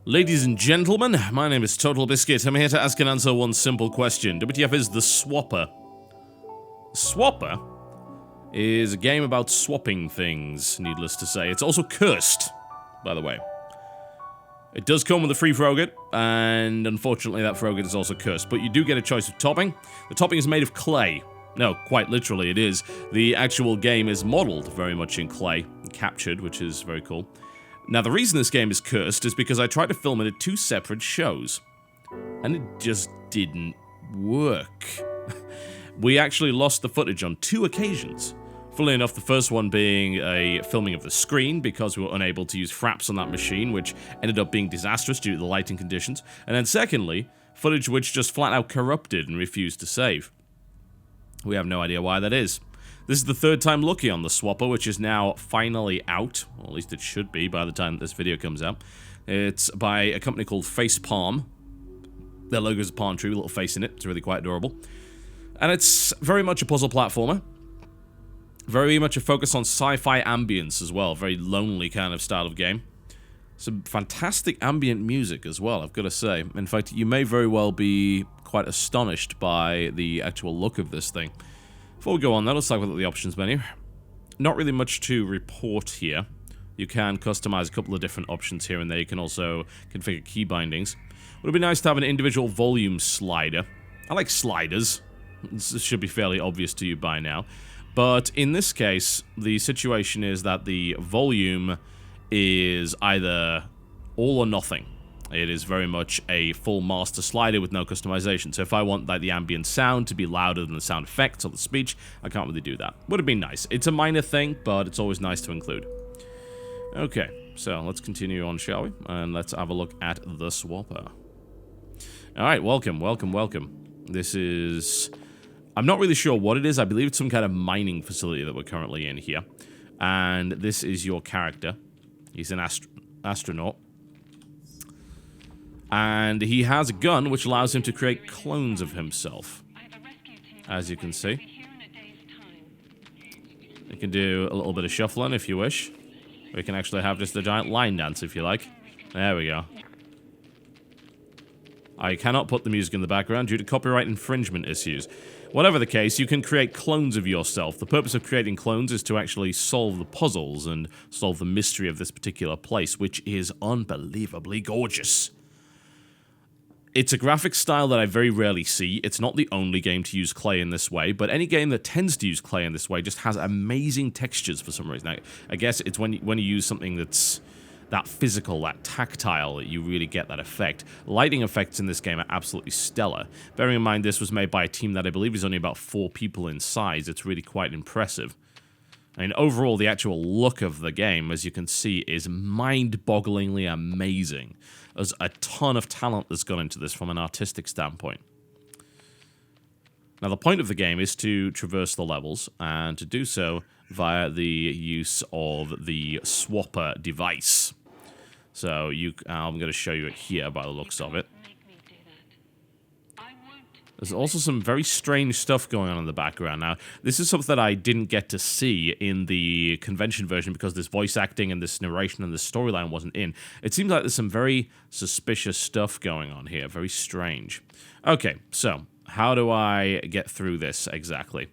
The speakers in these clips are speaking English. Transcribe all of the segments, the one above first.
Ladies and gentlemen, my name is TotalBiscuit. I'm here to ask and answer one simple question. WTF is the Swapper. Swapper is a game about swapping things, needless to say. It's also cursed, by the way. It does come with a free frogget, and unfortunately that frogget is also cursed, but you do get a choice of topping. The topping is made of clay. No, quite literally it is. The actual game is modeled very much in clay, and captured, which is very cool. Now, the reason this game is cursed is because I tried to film it at 2 separate shows, and it just didn't work. We actually lost the footage on 2 occasions. Funnily enough, the first one being a filming of the screen because we were unable to use fraps on that machine, which ended up being disastrous due to the lighting conditions. And then secondly, footage which just flat out corrupted and refused to save. We have no idea why that is. This is the 3rd time lucky on the Swapper, which is now finally out. Or at least it should be by the time this video comes out. It's by a company called Facepalm. Their logo is a palm tree with a little face in it. It's really quite adorable. And it's very much a puzzle platformer. Very much a focus on sci-fi ambience as well. Very lonely kind of style of game. Some fantastic ambient music as well, I've got to say. In fact, you may very well be quite astonished by the actual look of this thing. Before we go on, let's talk about the options menu. Not really much to report here. You can customize a couple of different options here and there. You can also configure key bindings. It would be nice to have an individual volume slider. I like sliders. This should be fairly obvious to you by now. But in this case, the situation is that the volume is either all or nothing. It is very much a full master slider with no customization. So if I want like the ambient sound to be louder than the sound effects or the speech, I can't really do that. Would have been nice. It's a minor thing, but it's always nice to include. Okay, so let's continue on, shall we? And let's have a look at the Swapper. Alright, welcome, welcome, welcome. This is... I'm not really sure what it is. I believe it's some kind of mining facility that we're currently in here. And this is your character. He's an astronaut. And he has a gun which allows him to create clones of himself. As you can see. You can do a little bit of shuffling if you wish. Or you can actually have just a giant line dance if you like. There we go. I cannot put the music in the background due to copyright infringement issues. Whatever the case, you can create clones of yourself. The purpose of creating clones is to actually solve the puzzles and solve the mystery of this particular place, which is unbelievably gorgeous. It's a graphic style that I very rarely see. It's not the only game to use clay in this way, but any game that tends to use clay in this way just has amazing textures for some reason. I guess it's when you use something that's that physical, that tactile, that you really get that effect. Lighting effects in this game are absolutely stellar. Bearing in mind this was made by a team that I believe is only about 4 people in size, it's really quite impressive. I mean, overall, the actual look of the game, as you can see, is mind-bogglingly amazing. There's a ton of talent that's gone into this from an artistic standpoint. Now, the point of the game is to traverse the levels, and to do so via the use of the Swapper device. So, I'm going to show you it here by the looks of it. There's also some very strange stuff going on in the background. Now, this is something that I didn't get to see in the convention version because this voice acting and this narration and this storyline wasn't in. It seems like there's some very suspicious stuff going on here. Very strange. Okay, so how do I get through this exactly?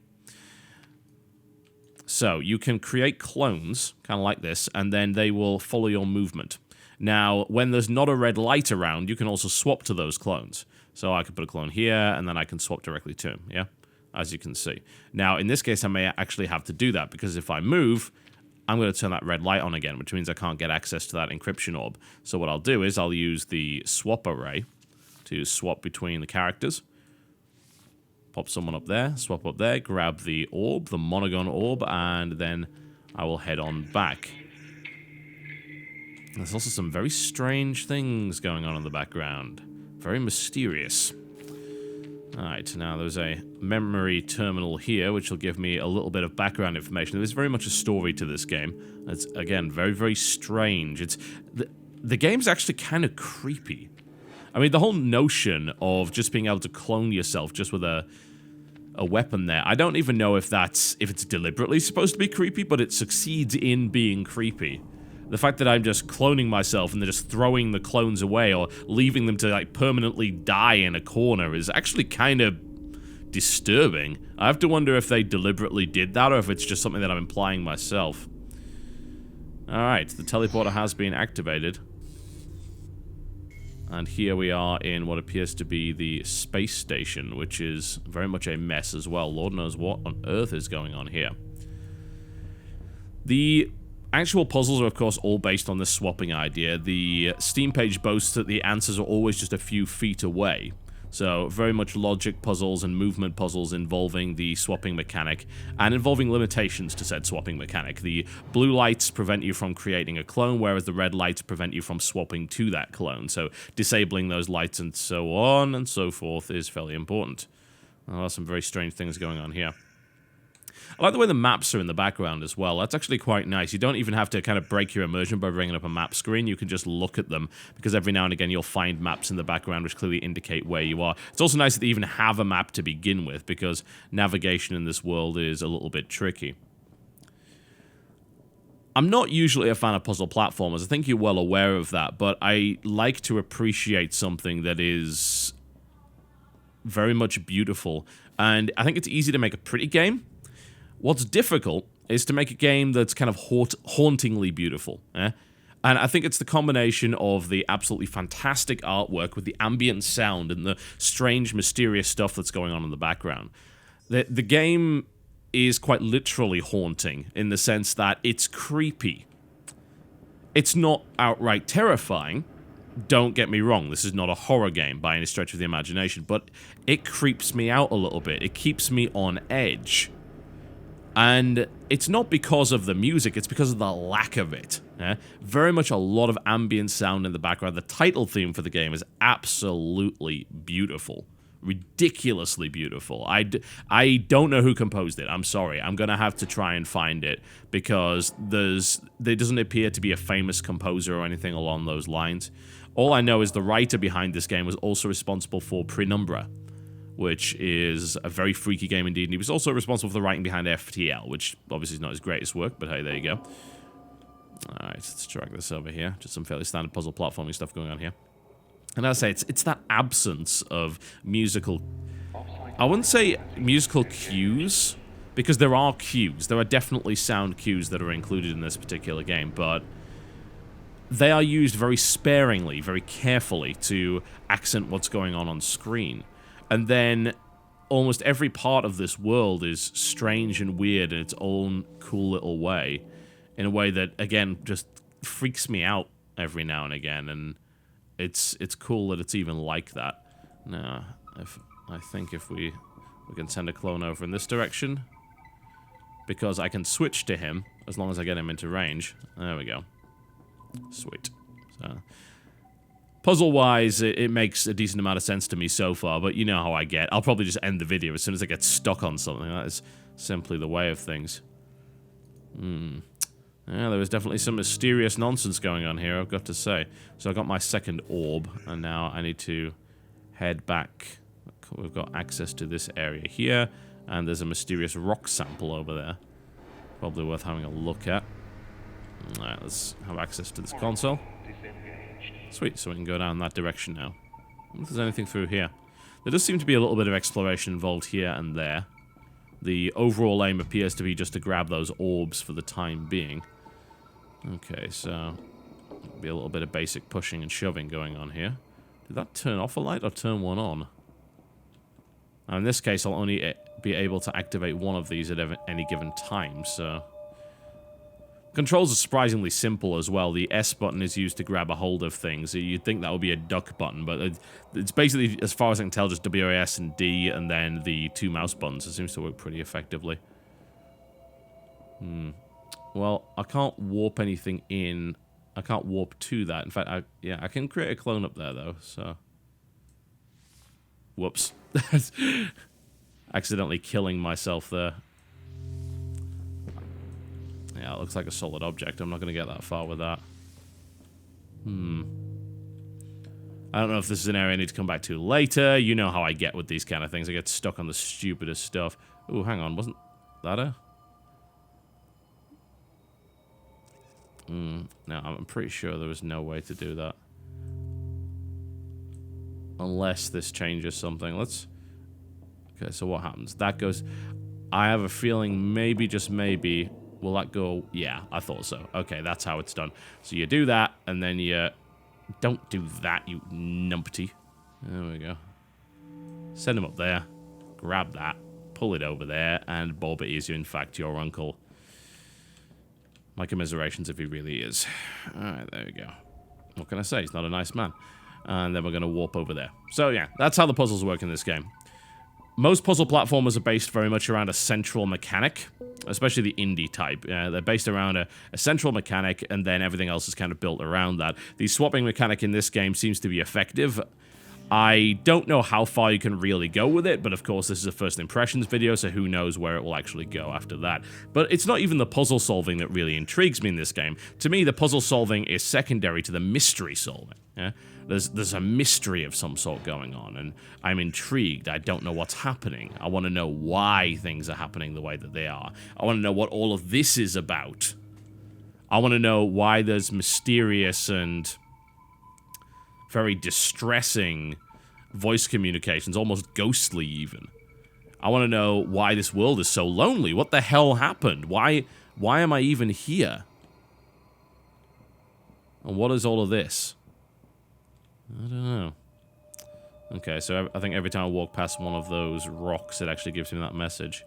So, you can create clones, kind of like this, and then they will follow your movement. Now, when there's not a red light around, you can also swap to those clones. So I can put a clone here, and then I can swap directly to him, yeah? As you can see. Now, in this case, I may actually have to do that, because if I move, I'm going to turn that red light on again, which means I can't get access to that encryption orb. So what I'll do is I'll use the swap array to swap between the characters. Pop someone up there, swap up there, grab the orb, the monogon orb, and then I will head on back. There's also some very strange things going on in the background. Very mysterious. Alright, now there's a memory terminal here, which will give me a little bit of background information. There's very much a story to this game. It's, again, very, very strange. It's the game's actually kind of creepy. I mean, the whole notion of just being able to clone yourself just with a weapon there, I don't even know if it's deliberately supposed to be creepy, but it succeeds in being creepy. The fact that I'm just cloning myself and they're just throwing the clones away or leaving them to, like, permanently die in a corner is actually kind of disturbing. I have to wonder if they deliberately did that or if it's just something that I'm implying myself. Alright, the teleporter has been activated. And here we are in what appears to be the space station, which is very much a mess as well. Lord knows what on earth is going on here. The actual puzzles are, of course, all based on this swapping idea. The Steam page boasts that the answers are always just a few feet away. So, very much logic puzzles and movement puzzles involving the swapping mechanic, and involving limitations to said swapping mechanic. The blue lights prevent you from creating a clone, whereas the red lights prevent you from swapping to that clone. So, disabling those lights and so on and so forth is fairly important. Well, there's some very strange things going on here. I like the way the maps are in the background as well. That's actually quite nice. You don't even have to kind of break your immersion by bringing up a map screen. You can just look at them, because every now and again you'll find maps in the background which clearly indicate where you are. It's also nice that they even have a map to begin with, because navigation in this world is a little bit tricky. I'm not usually a fan of puzzle platformers. I think you're well aware of that, but I like to appreciate something that is very much beautiful. And I think it's easy to make a pretty game. What's difficult is to make a game that's kind of hauntingly beautiful. And I think it's the combination of the absolutely fantastic artwork with the ambient sound and the strange, mysterious stuff that's going on in the background. The game is quite literally haunting in the sense that it's creepy. It's not outright terrifying. Don't get me wrong, this is not a horror game by any stretch of the imagination, but it creeps me out a little bit. It keeps me on edge. And it's not because of the music, it's because of the lack of it. Very much a lot of ambient sound in the background. The title theme for the game is absolutely beautiful. Ridiculously beautiful. I don't know who composed it. I'm sorry. I'm going to have to try and find it, because there doesn't appear to be a famous composer or anything along those lines. All I know is the writer behind this game was also responsible for Penumbra, which is a very freaky game indeed, and he was also responsible for the writing behind FTL, which obviously is not his greatest work, but hey, there you go. Alright, let's drag this over here. Just some fairly standard puzzle platforming stuff going on here. And as I say, it's that absence of musical... I wouldn't say musical cues, because there are cues. There are definitely sound cues that are included in this particular game, but they are used very sparingly, very carefully to accent what's going on screen. And then almost every part of this world is strange and weird in its own cool little way. In a way that, again, just freaks me out every now and again. And it's cool that it's even like that. Now, I think if we can send a clone over in this direction, because I can switch to him as long as I get him into range. There we go. Sweet. So... puzzle-wise, it makes a decent amount of sense to me so far, but you know how I get. I'll probably just end the video as soon as I get stuck on something. That is simply the way of things. Yeah, there was definitely some mysterious nonsense going on here, I've got to say. So I got my second orb, and now I need to head back. We've got access to this area here, and there's a mysterious rock sample over there. Probably worth having a look at. Alright, let's have access to this console. Sweet, so we can go down that direction now. I wonder if there's anything through here. There does seem to be a little bit of exploration involved here and there. The overall aim appears to be just to grab those orbs for the time being. Okay, so... be a little bit of basic pushing and shoving going on here. Did that turn off a light or turn one on? Now in this case, I'll only be able to activate one of these at any given time, so... controls are surprisingly simple as well. The S button is used to grab a hold of things. You'd think that would be a duck button, but it's basically, as far as I can tell, just WAS and D, and then the two mouse buttons. It seems to work pretty effectively. Well, I can't warp anything in. I can't warp to that. In fact, I can create a clone up there, though, so... whoops. Accidentally killing myself there. Yeah, it looks like a solid object. I'm not going to get that far with that. I don't know if this is an area I need to come back to later. You know how I get with these kind of things. I get stuck on the stupidest stuff. Ooh, hang on. Wasn't that a... No, I'm pretty sure there was no way to do that. Unless this changes something. Let's... Okay, so what happens? That goes... I have a feeling maybe, just maybe, will that go... Yeah, I thought so. Okay, that's how it's done. So you do that, and then you... Don't do that, you numpty. There we go. Send him up there. Grab that. Pull it over there, and Bob is, in fact, your uncle. My commiserations if he really is. Alright, there we go. What can I say? He's not a nice man. And then we're going to warp over there. So, yeah, that's how the puzzles work in this game. Most puzzle platformers are based very much around a central mechanic, especially the indie type. They're based around a central mechanic, and then everything else is kind of built around that. The swapping mechanic in this game seems to be effective. I don't know how far you can really go with it, but of course this is a first impressions video, so who knows where it will actually go after that. But it's not even the puzzle solving that really intrigues me in this game. To me, the puzzle solving is secondary to the mystery solving. Yeah? There's a mystery of some sort going on, and I'm intrigued. I don't know what's happening. I want to know why things are happening the way that they are. I want to know what all of this is about. I want to know why there's mysterious and very distressing voice communications, almost ghostly even. I want to know why this world is so lonely. What the hell happened? Why am I even here? And what is all of this? I don't know. Okay, so I think every time I walk past one of those rocks, it actually gives me that message.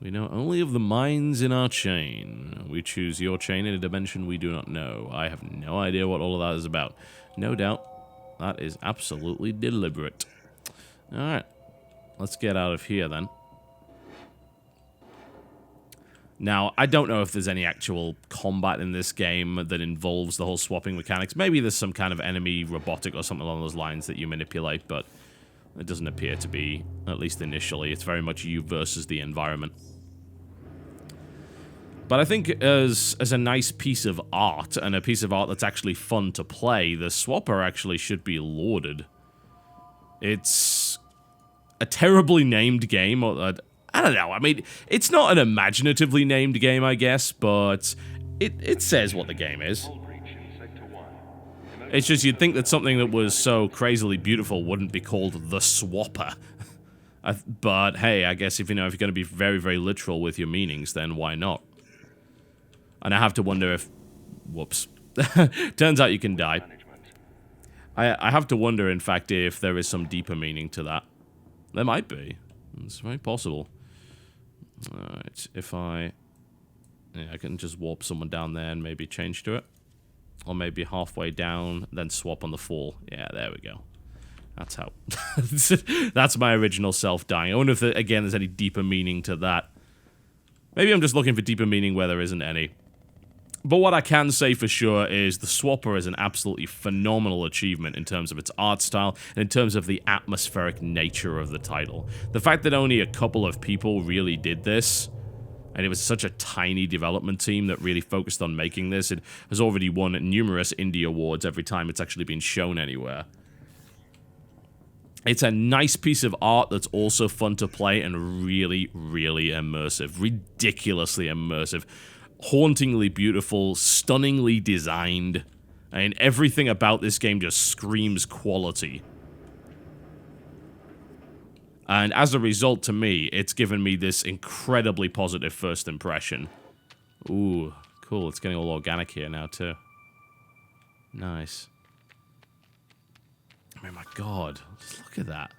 We know only of the mines in our chain. We choose your chain in a dimension we do not know. I have no idea what all of that is about. No doubt, that is absolutely deliberate. Alright, let's get out of here then. Now, I don't know if there's any actual combat in this game that involves the whole swapping mechanics. Maybe there's some kind of enemy robotic or something along those lines that you manipulate, but it doesn't appear to be, at least initially. It's very much you versus the environment. But I think as a nice piece of art, and a piece of art that's actually fun to play, the Swapper actually should be lauded. It's a terribly named game, or I don't know, I mean, it's not an imaginatively named game, I guess, but it says what the game is. It's just you'd think that something that was so crazily beautiful wouldn't be called the Swapper. But hey, I guess if you're going to be very, very literal with your meanings, then why not? And I have to wonder if... Whoops. Turns out you can die. I have to wonder, in fact, if there is some deeper meaning to that. There might be. It's very possible. Alright, if I... Yeah, I can just warp someone down there and maybe change to it. Or maybe halfway down, then swap on the fall. Yeah, there we go. That's how... That's my original self dying. I wonder if, again, there's any deeper meaning to that. Maybe I'm just looking for deeper meaning where there isn't any. But what I can say for sure is the Swapper is an absolutely phenomenal achievement in terms of its art style and in terms of the atmospheric nature of the title. The fact that only a couple of people really did this, and it was such a tiny development team that really focused on making this, it has already won numerous indie awards every time it's actually been shown anywhere. It's a nice piece of art that's also fun to play and really, really immersive. Ridiculously immersive. Hauntingly beautiful, stunningly designed. I mean, everything about this game just screams quality. And as a result, to me, it's given me this incredibly positive first impression. Ooh, cool. It's getting all organic here now, too. Nice. I mean, my god. Just look at that.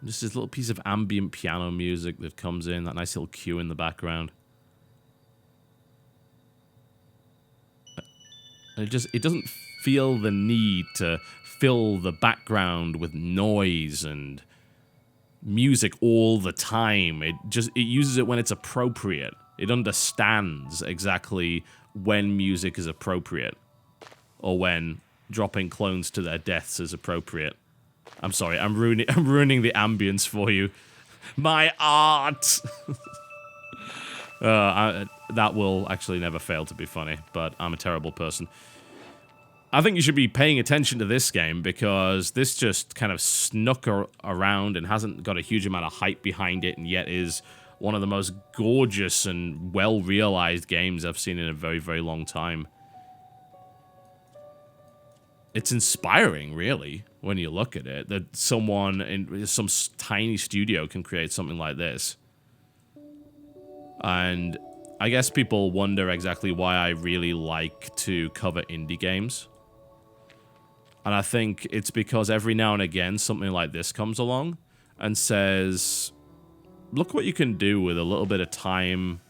Just this little piece of ambient piano music that comes in, that nice little cue in the background. And it doesn't feel the need to fill the background with noise and music all the time. It uses it when it's appropriate. It understands exactly when music is appropriate. Or when dropping clones to their deaths is appropriate. I'm sorry, I'm ruining the ambience for you. My art! That will actually never fail to be funny, but I'm a terrible person. I think you should be paying attention to this game, because this just kind of snuck around and hasn't got a huge amount of hype behind it, and yet is one of the most gorgeous and well-realized games I've seen in a very, very long time. It's inspiring, really, when you look at it, that someone in some tiny studio can create something like this. And I guess people wonder exactly why I really like to cover indie games. And I think it's because every now and again something like this comes along and says, look what you can do with a little bit of time,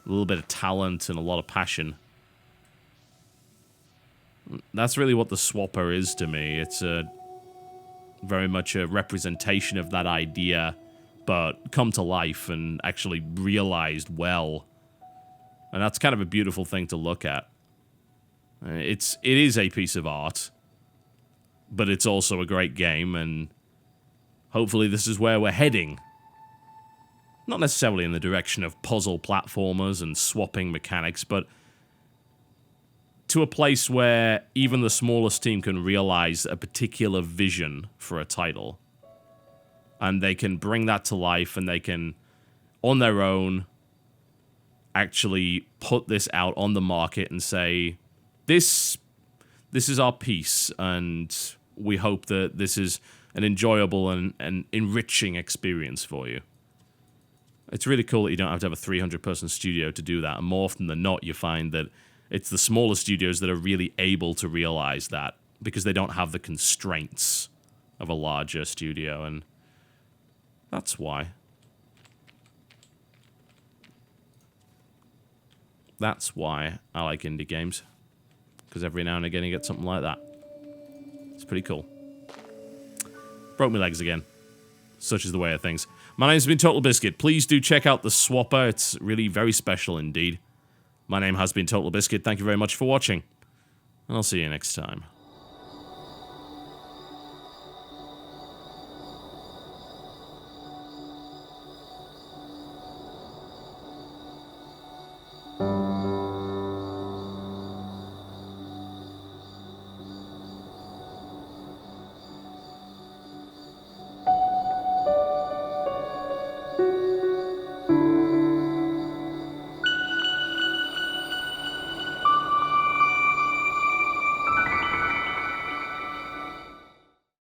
a little bit of talent, and a lot of passion. That's really what the Swapper is to me. It's very much a representation of that idea, but come to life and actually realized well. And that's kind of a beautiful thing to look at. It is a piece of art, but it's also a great game, and hopefully this is where we're heading. Not necessarily in the direction of puzzle platformers and swapping mechanics, but to a place where even the smallest team can realize a particular vision for a title. And they can bring that to life, and they can, on their own, actually put this out on the market and say, this is our piece, and we hope that this is an enjoyable and enriching experience for you. It's really cool that you don't have to have a 300-person studio to do that, and more often than not, you find that it's the smaller studios that are really able to realize that, because they don't have the constraints of a larger studio, and that's why. That's why I like indie games. Because every now and again you get something like that. It's pretty cool. Broke my legs again. Such is the way of things. My name's been TotalBiscuit. Please do check out the Swapper. It's really very special indeed. My name has been TotalBiscuit. Thank you very much for watching. And I'll see you next time.